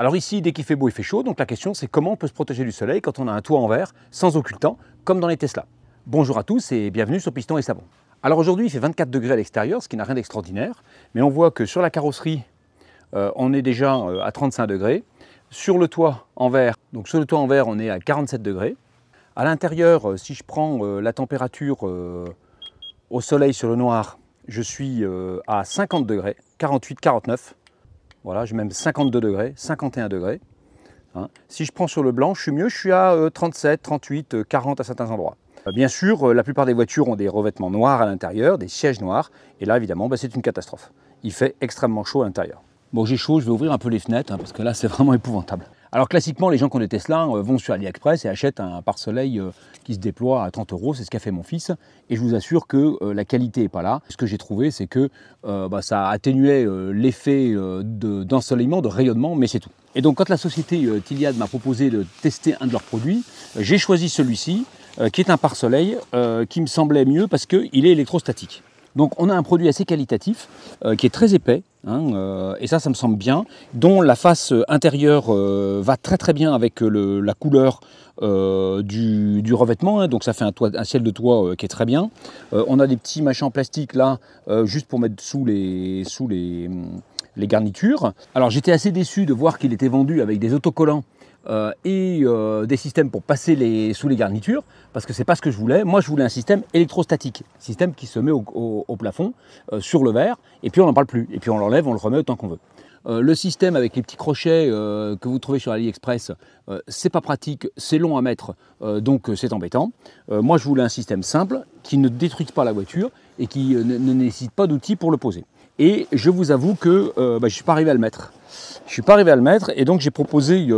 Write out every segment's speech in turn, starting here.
Alors ici, dès qu'il fait beau, il fait chaud, donc la question c'est comment on peut se protéger du soleil quand on a un toit en verre, sans occultant, comme dans les Tesla. Bonjour à tous et bienvenue sur Piston et Savon. Alors aujourd'hui, il fait 24 degrés à l'extérieur, ce qui n'a rien d'extraordinaire, mais on voit que sur la carrosserie, on est déjà à 35 degrés. Sur le toit en verre, donc sur le toit en verre, on est à 47 degrés. À l'intérieur, si je prends la température au soleil sur le noir, je suis à 50 degrés, 48, 49. Voilà, j'ai même 52 degrés, 51 degrés. Hein. Si je prends sur le blanc, je suis mieux, je suis à 37, 38, 40 à certains endroits. Bien sûr, la plupart des voitures ont des revêtements noirs à l'intérieur, des sièges noirs, et là évidemment, c'est une catastrophe. Il fait extrêmement chaud à l'intérieur. Bon, j'ai chaud, je vais ouvrir un peu les fenêtres, parce que là c'est vraiment épouvantable. Alors classiquement, les gens qui ont des Tesla vont sur AliExpress et achètent un pare-soleil qui se déploie à 30 €, c'est ce qu'a fait mon fils. Et je vous assure que la qualité n'est pas là. Ce que j'ai trouvé, c'est que ça atténuait l'effet d'ensoleillement, de rayonnement, mais c'est tout. Et donc quand la société Tiliad m'a proposé de tester un de leurs produits, j'ai choisi celui-ci, qui est un pare-soleil, qui me semblait mieux parce qu'il est électrostatique. Donc on a un produit assez qualitatif, qui est très épais, hein, et ça me semble bien, dont la face intérieure va très très bien avec la couleur du revêtement, hein, donc ça fait un ciel de toit qui est très bien. On a des petits machins en plastique là, juste pour mettre sous les garnitures. Alors j'étais assez déçu de voir qu'il était vendu avec des autocollants et des systèmes pour passer sous les garnitures, parce que c'est pas ce que je voulais. Moi je voulais un système électrostatique, système qui se met au plafond, sur le verre, et puis on n'en parle plus, et puis on l'enlève, on le remet autant qu'on veut. Le système avec les petits crochets que vous trouvez sur AliExpress, c'est pas pratique, c'est long à mettre, donc c'est embêtant. Moi je voulais un système simple, qui ne détruise pas la voiture, et qui ne nécessite pas d'outils pour le poser. Et je vous avoue que je ne suis pas arrivé à le mettre. Je ne suis pas arrivé à le mettre, et donc j'ai proposé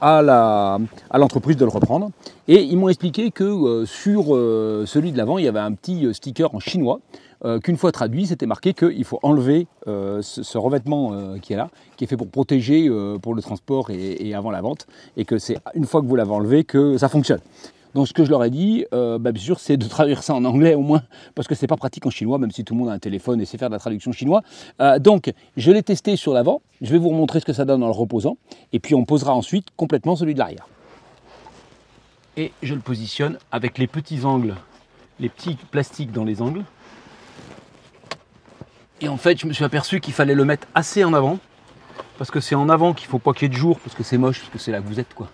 à l'entreprise de le reprendre. Et ils m'ont expliqué que sur celui de l'avant, il y avait un petit sticker en chinois, qu'une fois traduit, c'était marqué qu'il faut enlever ce revêtement qui est là, qui est fait pour protéger pour le transport et avant la vente, et que c'est une fois que vous l'avez enlevé que ça fonctionne. Donc ce que je leur ai dit, bien sûr, c'est de traduire ça en anglais au moins, parce que c'est pas pratique en chinois, même si tout le monde a un téléphone et sait faire de la traduction chinois. Donc je l'ai testé sur l'avant, je vais vous montrer ce que ça donne en le reposant, et puis on posera ensuite complètement celui de l'arrière. Et je le positionne avec les petits angles, les petits plastiques dans les angles. Et en fait, je me suis aperçu qu'il fallait le mettre assez en avant, parce que c'est en avant qu'il ne faut pas qu'il y ait de jour, parce que c'est moche, parce que c'est là que vous êtes, quoi.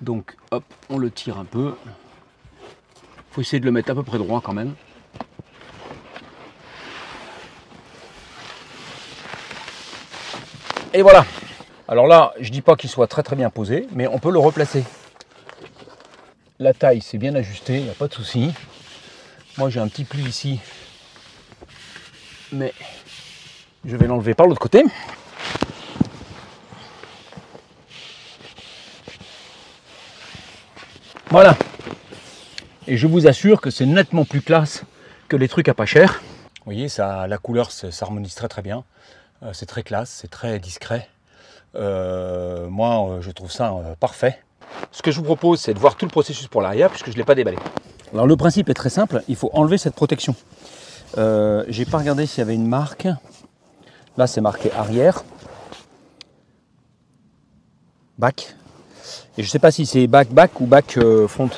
Donc hop, on le tire un peu. Il faut essayer de le mettre à peu près droit quand même. Et voilà. Alors là, je dis pas qu'il soit très très bien posé, mais on peut le replacer. La taille, c'est bien ajusté, il n'y a pas de souci. Moi j'ai un petit pli ici, mais je vais l'enlever par l'autre côté. Voilà, et je vous assure que c'est nettement plus classe que les trucs à pas cher. Vous voyez, la couleur s'harmonise très très bien, c'est très classe, c'est très discret. Moi, je trouve ça parfait. Ce que je vous propose, c'est de voir tout le processus pour l'arrière, puisque je ne l'ai pas déballé. Alors le principe est très simple, il faut enlever cette protection. J'ai pas regardé s'il y avait une marque. Là, c'est marqué arrière. Back. Et je ne sais pas si c'est back ou back front.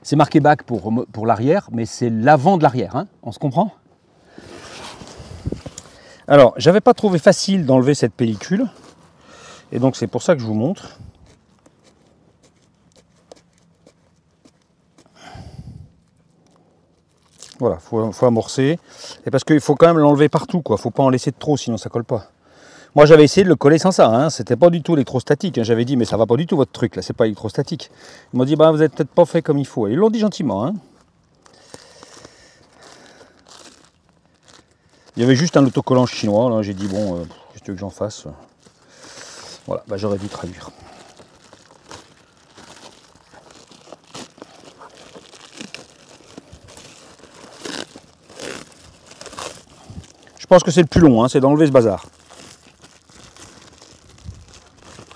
C'est marqué back pour l'arrière, mais c'est l'avant de l'arrière, hein, on se comprend? Alors, j'avais pas trouvé facile d'enlever cette pellicule, et donc c'est pour ça que je vous montre. Voilà, faut amorcer, et parce qu'il faut quand même l'enlever partout, quoi. Faut pas en laisser de trop, sinon ça colle pas. Moi j'avais essayé de le coller sans ça, hein. C'était pas du tout électrostatique, hein. J'avais dit mais ça va pas du tout votre truc là, c'est pas électrostatique. Ils m'ont dit bah vous êtes peut-être pas fait comme il faut, et ils l'ont dit gentiment, hein. Il y avait juste un autocollant chinois, là j'ai dit bon, qu'est-ce que tu veux que j'en fasse? Voilà, bah j'aurais dû traduire. Je pense que c'est le plus long, hein, c'est d'enlever ce bazar.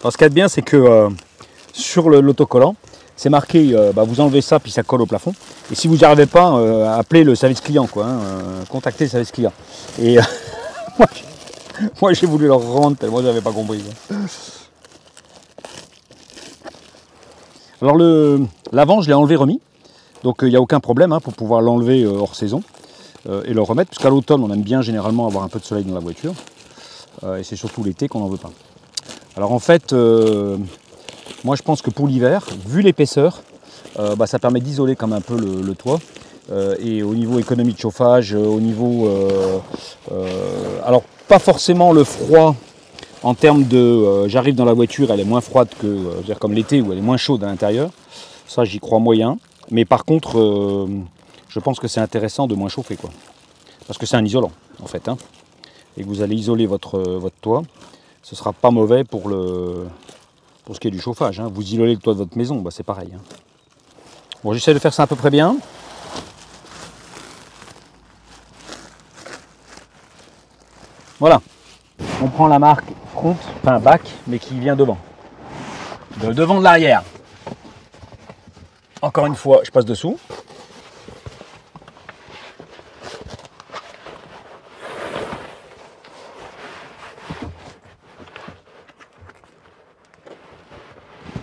Alors, ce qu'il y a de bien, c'est que sur l'autocollant, c'est marqué, vous enlevez ça, puis ça colle au plafond. Et si vous n'y arrivez pas, appelez le service client, quoi, hein, contactez le service client. Et Moi j'ai voulu leur rendre tellement j'avais pas compris. Alors l'avant je l'ai enlevé remis. Donc il n'y a aucun problème hein, pour pouvoir l'enlever hors saison et le remettre. Puisqu'à l'automne on aime bien généralement avoir un peu de soleil dans la voiture. Et c'est surtout l'été qu'on n'en veut pas. Alors en fait, moi je pense que pour l'hiver, vu l'épaisseur, ça permet d'isoler comme un peu le toit. Et au niveau économie de chauffage, au niveau... alors pas forcément le froid en termes de... j'arrive dans la voiture, elle est moins froide que... je veux dire comme l'été où elle est moins chaude à l'intérieur. Ça j'y crois moyen. Mais par contre, je pense que c'est intéressant de moins chauffer, quoi. Parce que c'est un isolant, en fait. Hein. Et que vous allez isoler votre toit. Ce ne sera pas mauvais pour ce qui est du chauffage. Hein. Vous isolez le toit de votre maison, c'est pareil. Hein. Bon, j'essaie de faire ça à peu près bien. Voilà. On prend la marque front, enfin back, mais qui vient devant. De devant de l'arrière. Encore une fois, je passe dessous.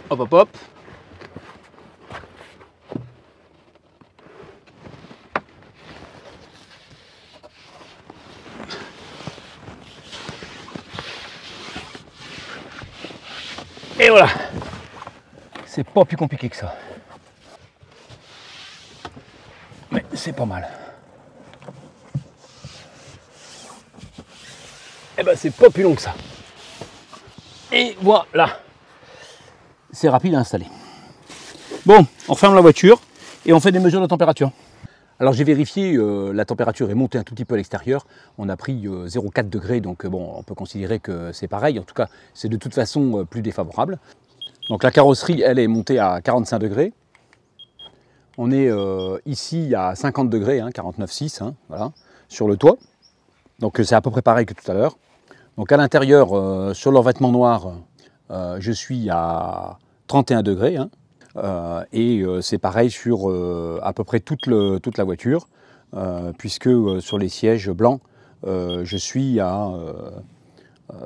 Hop hop hop. Et voilà. C'est pas plus compliqué que ça. Mais c'est pas mal. Et ben c'est pas plus long que ça. Et voilà. C'est rapide à installer. Bon, on ferme la voiture et on fait des mesures de température. Alors j'ai vérifié, la température est montée un tout petit peu à l'extérieur. On a pris 0,4 degrés, donc bon, on peut considérer que c'est pareil. En tout cas, c'est de toute façon plus défavorable. Donc la carrosserie, elle est montée à 45 degrés. On est ici à 50 degrés, hein, 49,6, hein, voilà, sur le toit. Donc c'est à peu près pareil que tout à l'heure. Donc à l'intérieur, sur leur vêtement noir, je suis à 31 degrés. Hein, et c'est pareil sur à peu près toute la voiture, puisque sur les sièges blancs, je suis à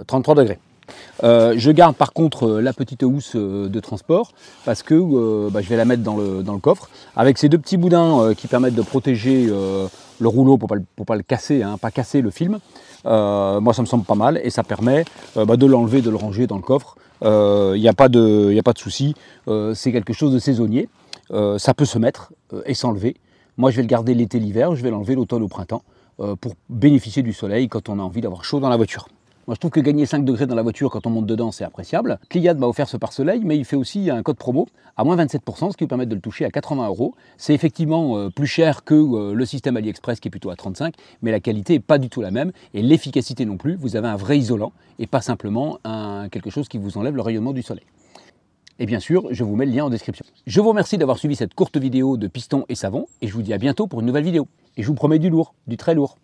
33 degrés. Je garde par contre la petite housse de transport parce que je vais la mettre dans le coffre avec ces deux petits boudins qui permettent de protéger le rouleau pour pas le casser, hein, pas casser le film. Moi ça me semble pas mal et ça permet de l'enlever, de le ranger dans le coffre. Il n'y a pas de souci, c'est quelque chose de saisonnier, ça peut se mettre et s'enlever. Moi je vais le garder l'été, l'hiver, je vais l'enlever l'automne au printemps pour bénéficier du soleil quand on a envie d'avoir chaud dans la voiture. Moi, je trouve que gagner 5 degrés dans la voiture quand on monte dedans, c'est appréciable. Cliad m'a offert ce pare-soleil, mais il fait aussi un code promo à moins 27%, ce qui vous permet de le toucher à 80 €. C'est effectivement plus cher que le système AliExpress qui est plutôt à 35, mais la qualité n'est pas du tout la même et l'efficacité non plus. Vous avez un vrai isolant et pas simplement quelque chose qui vous enlève le rayonnement du soleil. Et bien sûr, je vous mets le lien en description. Je vous remercie d'avoir suivi cette courte vidéo de piston et savon et je vous dis à bientôt pour une nouvelle vidéo. Et je vous promets du lourd, du très lourd.